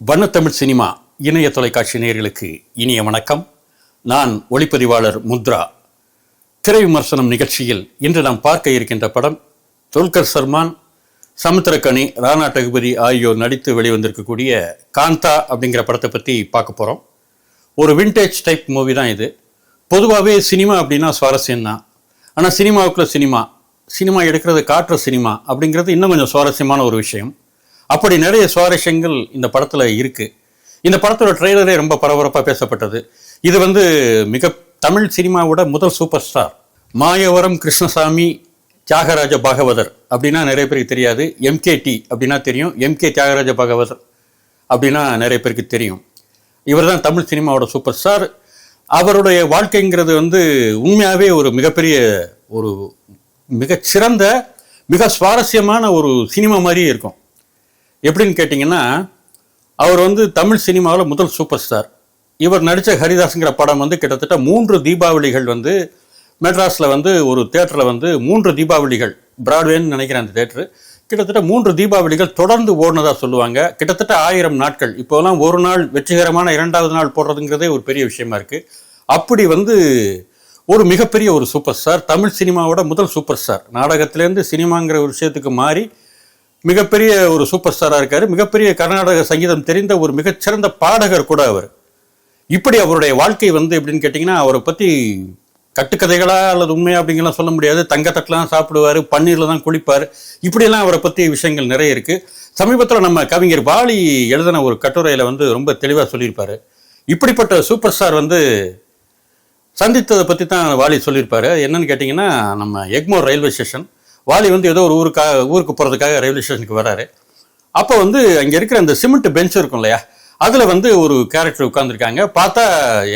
வண்ணத்தமிழ் cinema இணைய தொலைக்காட்சி நேயர்களுக்கு இனிய வணக்கம். நான் ஒளிப்பதிவாளர் முத்ரா. திரை விமர்சனம் நிகழ்ச்சியில் இன்று நாம் பார்க்க இருக்கின்ற படம் துல்கர் சல்மான், சமுத்திரக்கனி, ராணா டகுபதி ஆகியோர் நடித்து வெளிவந்திருக்கக்கூடிய காந்தா அப்படிங்கிற படத்தை பற்றி பார்க்க போகிறோம். ஒரு விண்டேஜ் டைப் மூவி தான் இது. பொதுவாகவே சினிமா அப்படின்னா சுவாரஸ்யம்தான். ஆனால் சினிமாவுக்குள்ள சினிமா எடுக்கிறது காட்டுற சினிமா அப்படிங்கிறது இன்னும் கொஞ்சம் சுவாரஸ்யமான ஒரு விஷயம். அப்படி நிறைய சுவாரஸ்யங்கள் இந்த படத்தில் இருக்குது. இந்த படத்தோட ட்ரெய்லரே ரொம்ப பரபரப்பாக பேசப்பட்டது. இது மிக தமிழ் சினிமாவோட முதல் சூப்பர் ஸ்டார் மாயவரம் கிருஷ்ணசாமி தியாகராஜ பாகவதர் அப்படின்னா நிறைய பேருக்கு தெரியாது. எம்கேடி அப்படின்னா தெரியும். எம்கே தியாகராஜ பாகவதர் அப்படின்னா நிறைய பேருக்கு தெரியும். இவர் தான் தமிழ் சினிமாவோட சூப்பர் ஸ்டார். அவருடைய வாழ்க்கைங்கிறது உண்மையாகவே ஒரு மிகப்பெரிய ஒரு மிகச்சிறந்த மிக சுவாரஸ்யமான ஒரு சினிமா மாதிரியே இருக்கும். எப்படின்னு கேட்டிங்கன்னா, அவர் தமிழ் சினிமாவில் முதல் சூப்பர் ஸ்டார். இவர் நடித்த ஹரிதாஸுங்கிற படம் கிட்டத்தட்ட 3 தீபாவளிகள் மெட்ராஸில் ஒரு தேட்டரில் 3 தீபாவளிகள், பிராட்வேன்னு நினைக்கிறேன் அந்த தேட்டரு, கிட்டத்தட்ட 3 தீபாவளிகள் தொடர்ந்து ஓடினதாக சொல்லுவாங்க. கிட்டத்தட்ட 1000 நாட்கள். இப்போலாம் ஒரு நாள் வெற்றிகரமான 2வது நாள் போடுறதுங்கிறதே ஒரு பெரிய விஷயமா இருக்குது. அப்படி ஒரு மிகப்பெரிய ஒரு சூப்பர் ஸ்டார், தமிழ் சினிமாவோட முதல் சூப்பர் ஸ்டார். நாடகத்திலேருந்து சினிமாங்கிற ஒரு விஷயத்துக்கு மாறி மிகப்பெரிய ஒரு சூப்பர் ஸ்டாராக இருக்கார். மிகப்பெரிய கர்நாடக சங்கீதம் தெரிந்த ஒரு மிகச்சிறந்த பாடகர் கூட அவர். இப்படி அவருடைய வாழ்க்கை எப்படின்னு கேட்டிங்கன்னா, அவரை பற்றி கட்டுக்கதைகளா அல்லது உண்மையா அப்படிங்கலாம் சொல்ல முடியாது. தங்கத்தட்டெலாம் சாப்பிடுவார், பன்னீரில் தான் குளிப்பார். இப்படியெல்லாம் அவரை பற்றி விஷயங்கள் நிறைய இருக்குது. சமீபத்தில் நம்ம கவிஞர் வாலி எழுதின ஒரு கட்டுரையில் ரொம்ப தெளிவாக சொல்லியிருப்பார். இப்படிப்பட்ட சூப்பர் ஸ்டார் சந்தித்ததை பற்றி தான் வாலி சொல்லியிருப்பார். என்னன்னு கேட்டிங்கன்னா, நம்ம எக்மோர் ரயில்வே ஸ்டேஷன், வாலி ஏதோ ஒரு ஊருக்கு போகிறதுக்காக ரயில்வே ஸ்டேஷனுக்கு வராரு. அப்போ அங்கே இருக்கிற அந்த சிமெண்ட் பெஞ்ச் இருக்கும் இல்லையா, அதில் ஒரு கேரக்டர் உட்காந்துருக்காங்க. பார்த்தா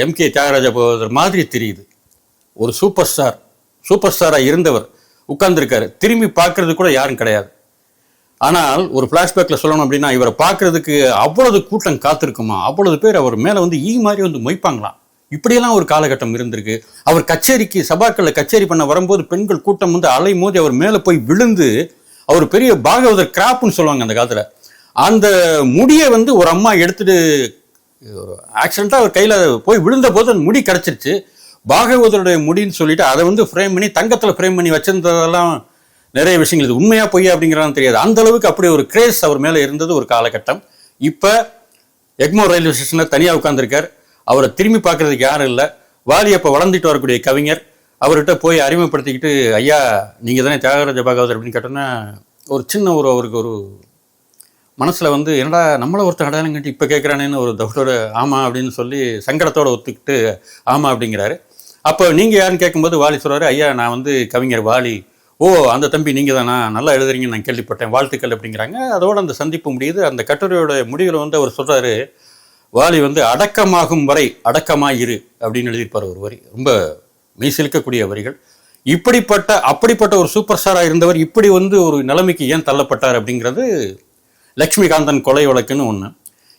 எம்கே தியாகராஜ பாகவதர் மாதிரி தெரியுது. ஒரு சூப்பர் ஸ்டாராக இருந்தவர் உட்கார்ந்துருக்காரு. திரும்பி பார்க்கறது கூட யாரும் கிடையாது. ஆனால் ஒரு ஃப்ளாஷ்பேக்கில் சொல்லணும் அப்படின்னா, இவரை பார்க்கறதுக்கு அவ்வளவு கூட்டம் காத்திருக்குமா, அவ்வளவு பேர் அவர் மேலே ஈ மாதிரி மொய்ப்பாங்களாம். இப்படியெல்லாம் ஒரு காலகட்டம் இருந்திருக்கு. அவர் கச்சேரிக்கு சபாக்களில் கச்சேரி பண்ண வரும்போது பெண்கள் கூட்டம் அலை மோதி அவர் மேலே போய் விழுந்து, அவர் பெரிய பாகவதர் கிராப்புன்னு சொல்லுவாங்க அந்த காலத்தில். அந்த முடியை ஒரு அம்மா எடுத்துட்டு ஒரு ஆக்சிடெண்ட்டாக அவர் கையில் போய் விழுந்த போது அந்த முடி கிடச்சிருச்சு. பாகவதருடைய முடின்னு சொல்லிட்டு அதை ஃப்ரேம் பண்ணி தங்கத்தில் ஃப்ரேம் பண்ணி வச்சிருந்ததெல்லாம் நிறைய விஷயங்கள். இது உண்மையா பொய்யா அப்படிங்கிறதான் தெரியாது. அந்த அளவுக்கு அப்படி ஒரு கிரேஸ் அவர் மேலே இருந்தது ஒரு காலகட்டம். இப்போ எக்மோர் ரயில்வே ஸ்டேஷனில் தனியாக உட்கார்ந்துருக்கார். அவரை திரும்பி பார்க்கறதுக்கு யாரும் இல்லை. வாலி அப்போ வளர்ந்துட்டு வரக்கூடிய கவிஞர் அவர்கிட்ட போய் அறிமுகப்படுத்திக்கிட்டு, ஐயா நீங்கள் தானே தியாகராஜ பாகவதர் அப்படின்னு கேட்டோன்னா, ஒரு சின்ன அவருக்கு ஒரு மனசில் என்னடா நம்மளை ஒருத்தர் அடையாளம் கட்டி இப்போ கேட்குறானேன்னு ஒரு டவுட்டோட ஆமாம் அப்படின்னு சொல்லி சங்கடத்தோடு ஒத்துக்கிட்டு ஆமாம் அப்படிங்கிறாரு. அப்போ நீங்கள் யாருன்னு கேட்கும்போது வாலி சொல்கிறாரு, ஐயா நான் கவிஞர் வாலி. ஓ, அந்த தம்பி நீங்கள் தானா, நல்லா எழுதுறீங்கன்னு நான் கேள்விப்பட்டேன், வாழ்த்துக்கள் அப்படிங்கிறாங்க. அதோடு அந்த சந்திப்பு முடியுது. அந்த கட்டுரையோட முடிவில் அவர் சொல்கிறாரு, வாலி அடக்கமாகும் வரை அடக்கமாயிரு அப்படின்னு எழுதியிருப்பார் ஒரு வரி. ரொம்ப மெய்சிலிக்கக்கூடிய வரிகள். அப்படிப்பட்ட ஒரு சூப்பர் ஸ்டாராக இருந்தவர் இப்படி ஒரு நிலைமைக்கு ஏன் தள்ளப்பட்டார் அப்படிங்கிறது லக்ஷ்மிகாந்தன் கொலை வழக்குன்னு ஒன்று.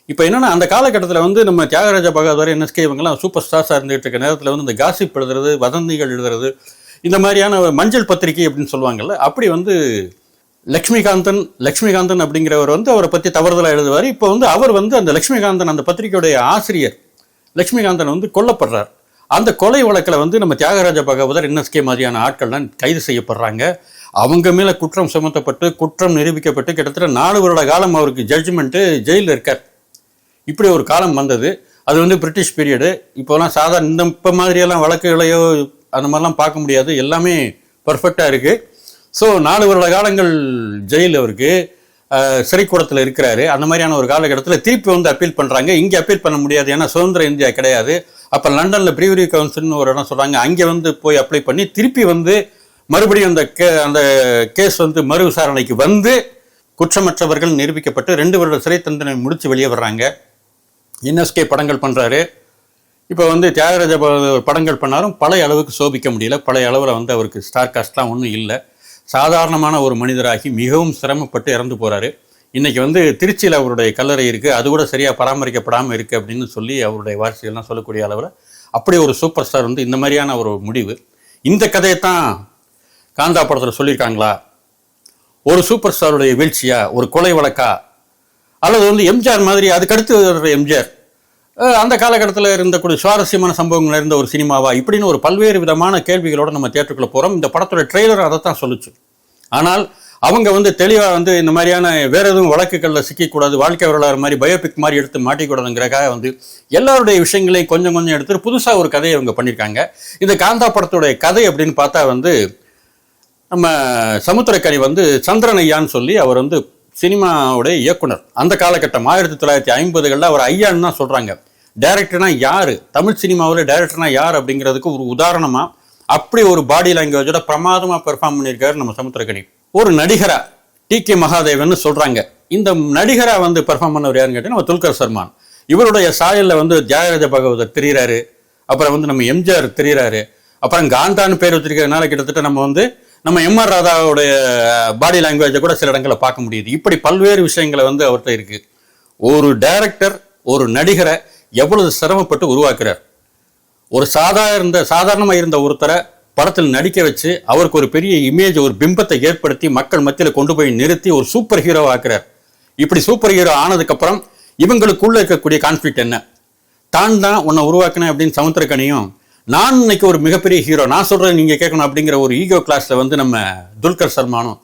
இப்போ என்னென்னா, அந்த காலகட்டத்தில் நம்ம தியாகராஜ பாகவதர், என்எஸ்கே இவங்கெல்லாம் சூப்பர் ஸ்டார்ஸாக இருந்துகிட்டு இருக்க நேரத்தில் இந்த காசிப் எழுதுறது, வதந்திகள் எழுதுறது, இந்த மாதிரியான மஞ்சள் பத்திரிகை அப்படின்னு சொல்லுவாங்கள்ல, அப்படி லக்ஷ்மிகாந்தன் அப்படிங்கிறவர் அவரை பற்றி தவறுதலாக எழுதுவார். இப்போ அவர் அந்த லக்ஷ்மிகாந்தன் அந்த பத்திரிகையுடைய ஆசிரியர் லக்ஷ்மிகாந்தன் கொல்லப்படுறார். அந்த கொலை வழக்கில் நம்ம தியாகராஜ பாகவதர், என்எஸ்கே மாதிரியான ஆட்கள்லாம் கைது செய்யப்படுறாங்க. அவங்க மேலே குற்றம் சுமத்தப்பட்டு குற்றம் நிரூபிக்கப்பட்டு கிட்டத்தட்ட 4 வருட காலம் அவருக்கு ஜட்ஜ்மெண்ட்டு, ஜெயிலில் இருக்கார். இப்படி ஒரு காலம் வந்தது. அது பிரிட்டிஷ் பீரியடு. இப்போலாம் சாதாரண இப்போ மாதிரியெல்லாம் வழக்குகளையோ அந்த மாதிரிலாம் பார்க்க முடியாது. எல்லாமே பர்ஃபெக்டாக இருக்குது. ஸோ 4 வருட காலங்கள் ஜெயில் அவருக்கு, சிறைக்கூடத்தில் இருக்கிறாரு. அந்த மாதிரியான ஒரு காலகட்டத்தில் திருப்பி அப்பீல் பண்ணுறாங்க. இங்கே அப்பீல் பண்ண முடியாது, ஏன்னா சுதந்திர இந்தியா கிடையாது. அப்போ லண்டனில் ப்ரீவரி கவுன்சில்னு ஒரு இடம் சொல்கிறாங்க. அங்கே போய் அப்ளை பண்ணி திருப்பி மறுபடியும் அந்த கேஸ் மறு விசாரணைக்கு குற்றமற்றவர்கள் நிரூபிக்கப்பட்டு 2 வருட சிறை தண்டனை முடித்து வெளியே வர்றாங்க. என்எஸ்கே படங்கள் பண்ணுறாரு. இப்போ தியாகராஜ படங்கள் பண்ணாலும் பழைய அளவுக்கு சோபிக்க முடியல. பழைய அளவில் அவருக்கு ஸ்டார் காஸ்ட்லாம் ஒன்றும் இல்லை. சாதாரணமான ஒரு மனிதராகி மிகவும் சிரமப்பட்டு இறந்து போகிறாரு. இன்றைக்கி திருச்சியில் அவருடைய கல்லறை இருக்குது, அது கூட சரியாக பராமரிக்கப்படாமல் இருக்குது அப்படின்னு சொல்லி அவருடைய வாரிசுகள்லாம் சொல்லக்கூடிய அளவில் அப்படி ஒரு சூப்பர் ஸ்டார் இந்த மாதிரியான ஒரு முடிவு. இந்த கதையை தான் காந்தா படத்தில் சொல்லியிருக்காங்களா? ஒரு சூப்பர் ஸ்டாருடைய வீழ்ச்சியா, ஒரு கொலை வழக்கா அல்லது வந்து எம்ஜிஆர் மாதிரி அதுக்கடுத்து வர்ற எம்ஜிஆர் அந்த காலகட்டத்தில் இருந்தக்கூடிய சுவாரஸ்யமான சம்பவங்கள் இருந்த ஒரு சினிமாவா இப்படின்னு ஒரு பல்வேறு விதமான கேள்விகளோட நம்ம தியேட்டருக்குள்ள போகிறோம். இந்த படத்தோட ட்ரெய்லர் அதை தான் சொல்லுச்சு. ஆனால் அவங்க வந்து தெளிவாக வந்து இந்த மாதிரியான வேற எதுவும் வழக்குகளில் சிக்கக்கூடாது, வாழ்க்கை வரலாறு மாதிரி பயோபிக் மாதிரி எடுத்து மாட்டிக்கூடாதுங்கிறக்காக வந்து எல்லாருடைய விஷயங்களையும் கொஞ்சம் கொஞ்சம் எடுத்துட்டு புதுசாக ஒரு கதையை அவங்க பண்ணியிருக்காங்க. இந்த காந்தா படத்துடைய கதை அப்படின்னு பார்த்தா வந்து நம்ம சமுத்திரக்கனி வந்து சந்திரன் ஐயான்னு சொல்லி அவர் வந்து சினிமாவுடைய இயக்குனர். அந்த காலகட்டம் 1950களில் அவர் ஐயான்னு தான் சொல்கிறாங்க. டைரக்டர்னா யார், தமிழ் சினிமாவில் டைரக்டர்னா யார் அப்படிங்கிறதுக்கு ஒரு உதாரணமாக அப்படி ஒரு பாடி லாங்குவேஜோட பிரமாதமாக பெர்ஃபார்ம் பண்ணியிருக்காரு நம்ம சமுத்திரக்கனி. ஒரு நடிகரா டி.கே. மகாதேவன் சொல்கிறாங்க. இந்த நடிகரா வந்து பெர்ஃபார்ம் பண்ணவர் யாருன்னு கேட்டீங்கன்னா நம்ம துல்கர் சல்மான். இவருடைய சாயலில் வந்து தியாகராஜ பாகவதர் தெரிகிறாரு, அப்புறம் வந்து நம்ம எம்ஜிஆர் தெரிகிறாரு, அப்புறம் காந்தான்னு பேர் வச்சிருக்கிறதுனால கிட்டத்தட்ட நம்ம எம்.ஆர். ராதாவுடைய பாடி லாங்குவேஜை கூட சில இடங்களில் பார்க்க முடியுது. இப்படி பல்வேறு விஷயங்களை வந்து அவர்கிட்ட இருக்கு. ஒரு டைரக்டர் ஒரு நடிகரை எவ்வளவு சிரமப்பட்டு உருவாக்குறார். ஒரு சாதாரணமாக இருந்த ஒருத்தரை படத்தில் நடிக்க வச்சு அவருக்கு ஒரு பெரிய இமேஜ், ஒரு பிம்பத்தை ஏற்படுத்தி மக்கள் மத்தியில் கொண்டு போய் நிறுத்தி ஒரு சூப்பர் ஹீரோ ஆக்குறார். இப்படி சூப்பர் ஹீரோ ஆனதுக்கப்புறம் இவங்களுக்குள்ள இருக்கக்கூடிய கான்ஃப்ளிக்ட் என்ன, தான் உன்னை உருவாக்கினேன் அப்படின்னு சமுத்திரக்கனியும், நான் இன்னைக்கு ஒரு மிகப்பெரிய ஹீரோ, நான் சொல்றேன் நீங்க கேட்கணும் அப்படிங்கிற ஒரு ஈகோ கிளாஸ்ல வந்து நம்ம துல்கர் சல்மானும்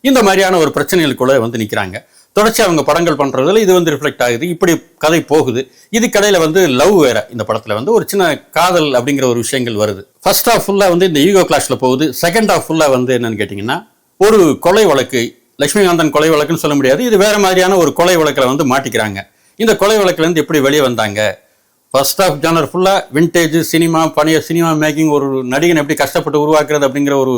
இந்த மாதிரியான ஒரு பிரச்சனைகளுக்குள்ள வந்து நிற்கிறாங்க. தொடர்ச்சி அவங்க படங்கள் பண்றதுல இது வந்து ரிஃப்ளெக்ட் ஆகுது. இப்படி கதை போகுது. இது கடையில வந்து லவ் வேற. இந்த படத்துல வந்து ஒரு சின்ன காதல் அப்படிங்கிற ஒரு விஷயங்கள் வருது. ஃபர்ஸ்ட் ஹாஃப் ஃபுல்லா வந்து இந்த ஈகோ கிளாஸ்ல போகுது. செகண்ட் ஹாஃப் ஃபுல்லா வந்து என்னன்னு கேட்டீங்கன்னா ஒரு கொலை வழக்கு, லட்சுமிகாந்தன் கொலை வழக்குன்னு சொல்ல முடியாது, இது வேற மாதிரியான ஒரு கொலை வழக்கில் வந்து மாட்டிக்கிறாங்க. இந்த கொலை வழக்குல இருந்து எப்படி வெளியே வந்தாங்க, ஃபர்ஸ்ட் ஆஃப் ஜானர் ஃபுல்லாக விண்டேஜ் சினிமா, பழைய சினிமா மேக்கிங், ஒரு நடிகன் எப்படி கஷ்டப்பட்டு உருவாக்குறது அப்படிங்கிற ஒரு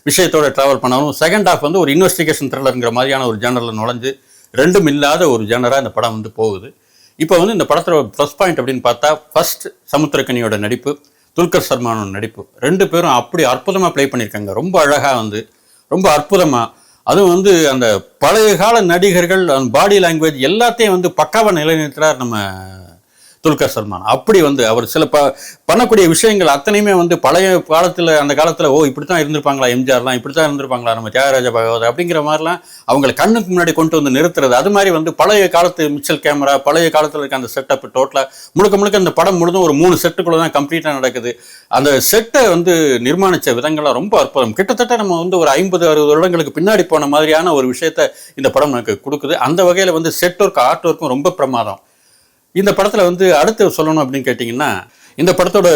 விஷயத்தோட ட்ராவல் பண்ணாலும், செகண்ட் ஆஃப் வந்து ஒரு இன்வெஸ்டிகேஷன் த்ரில்லருங்கிற மாதிரியான ஒரு ஜானரில் நுழைஞ்சு ரெண்டும் இல்லாத ஒரு ஜானராக இந்த படம் வந்து போகுது. இப்போ வந்து இந்த படத்தோட ப்ளஸ் பாயிண்ட் அப்படின்னு பார்த்தா ஃபர்ஸ்ட் சமுத்திரக்கனியோட நடிப்பு, துல்கர் சல்மானோட நடிப்பு, ரெண்டு பேரும் அப்படி அற்புதமாக ப்ளே பண்ணியிருக்காங்க. ரொம்ப அழகாக வந்து ரொம்ப அற்புதமாக, அதுவும் வந்து அந்த பழைய கால நடிகர்கள் பாடி லாங்குவேஜ் எல்லாத்தையும் வந்து பக்காவாக நிலைநிறுத்துறார் நம்ம துல்கர் சல்மான். அப்படி வந்து அவர் சில பண்ணக்கூடிய விஷயங்கள் அத்தனையுமே வந்து பழைய காலத்தில், அந்த காலத்தில் இப்படி தான் இருந்திருப்பாங்களா எம்ஜிஆர்லாம், இப்படி தான் இருந்திருப்பாங்களா நம்ம தியாகராஜ பாகவதர் அப்படிங்கிற மாதிரிலாம் அவங்களை கண்ணுக்கு முன்னாடி கொண்டு வந்து நிறுத்துறது. அது மாதிரி வந்து பழைய காலத்து மிச்சல் கேமரா, பழைய காலத்தில் இருக்க அந்த செட்டப் டோட்டலாக முழுக்க அந்த படம் முழுதும் ஒரு 3 செட்டுக்குள்ள தான் கம்ப்ளீட்டாக நடக்குது. அந்த செட்டை வந்து நிர்மாணித்த விதங்கள்லாம் ரொம்ப அற்புதம். கிட்டத்தட்ட நம்ம வந்து ஒரு 50-60 வருடங்களுக்கு பின்னாடி போன மாதிரியான ஒரு விஷயத்த இந்த படம் நமக்கு கொடுக்குது. அந்த வகையில் வந்து செட் ஒர்க், ஆர்ட் ஒர்க்கும் ரொம்ப பிரமாதம். இந்த படத்தில் வந்து அடுத்து சொல்லணும் அப்படின்னு கேட்டிங்கன்னா, இந்த படத்தோட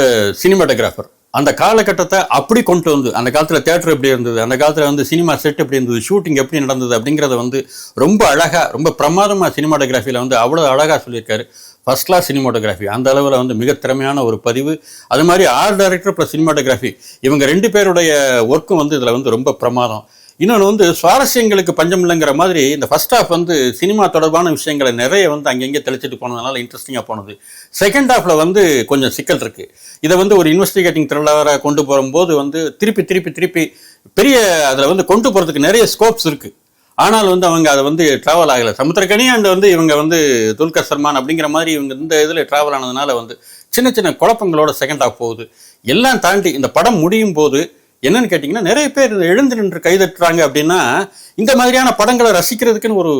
சினிமாட்டோகிராஃபர் அந்த காலகட்டத்தை அப்படி கொண்டு வந்து, அந்த காலத்தில் தியேட்டர் எப்படி இருந்தது, அந்த காலத்தில் வந்து சினிமா செட் எப்படி இருந்தது, ஷூட்டிங் எப்படி நடந்தது அப்படிங்கிறத வந்து ரொம்ப அழகாக, ரொம்ப பிரமாதமாக சினிமாட்டோகிராஃபியில் வந்து அவ்வளோ அழகாக சொல்லியிருக்காரு. ஃபர்ஸ்ட் கிளாஸ் சினிமாட்டோகிராஃபி, அந்த அளவில் வந்து மிக திறமையான ஒரு பதிவு. அது மாதிரி ஆர்ட் டைரக்டர் ப்ளஸ் சினிமாட்டோகிராஃபி, இவங்க 2 பேருடைய ஒர்க்கும் வந்து இதில் வந்து ரொம்ப பிரமாதம். இன்னொன்று வந்து சுவாரஸ்யங்களுக்கு பஞ்சம் இல்லைங்கிற மாதிரி இந்த ஃபர்ஸ்ட் ஹாஃப் வந்து சினிமா தொடர்பான விஷயங்களை நிறைய வந்து அங்கங்கே தெளிச்சிட்டு போனதுனால இன்ட்ரெஸ்டிங்காக போனது. செகண்ட் ஹாஃபில் வந்து கொஞ்சம் சிக்கல் இருக்குது. இதை வந்து ஒரு இன்வெஸ்டிகேட்டிங் த்ரில்லராக கொண்டு போகும்போது வந்து திருப்பி பெரிய அதில் வந்து கொண்டு போகிறதுக்கு நிறைய ஸ்கோப்ஸ் இருக்குது. ஆனால் வந்து அவங்க அதை வந்து ட்ராவல் ஆகலை. சமுத்திரக்கனி அண்ட் வந்து இவங்க வந்து துல்கர் சல்மான் அப்படிங்கிற மாதிரி இவங்க இந்த இதில் ட்ராவல் ஆனதுனால வந்து சின்ன குழப்பங்களோட செகண்ட் ஹாஃப் போகுது. எல்லாம் தாண்டி இந்த படம் முடியும் போது என்னன்னு கேட்டிங்கன்னா, நிறைய பேர் எழுந்து நின்று கைதட்டுறாங்க. அப்படின்னா இந்த மாதிரியான படங்களை ரசிக்கிறதுக்குன்னு ஒரு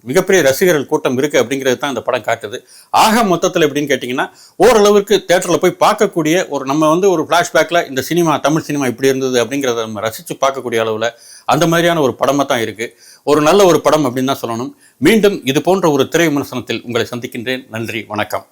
மிகப்பெரிய ரசிகர்கள் கூட்டம் இருக்குது அப்படிங்கிறது தான் இந்த படம் காட்டுது. ஆக மொத்தத்தில் எப்படின்னு கேட்டிங்கன்னா, ஓரளவுக்கு தேட்டரில் போய் பார்க்கக்கூடிய ஒரு, நம்ம வந்து ஒரு ஃப்ளாஷ்பேக்கில் இந்த சினிமா, தமிழ் சினிமா இப்படி இருந்தது அப்படிங்கிறத நம்ம ரசித்து பார்க்கக்கூடிய அளவில் அந்த மாதிரியான ஒரு படமாக தான் இருக்குது. ஒரு நல்ல ஒரு படம் அப்படின்னு தான் சொல்லணும். மீண்டும் இது போன்ற ஒரு திரை விமர்சனத்தில் உங்களை சந்திக்கின்றேன். நன்றி, வணக்கம்.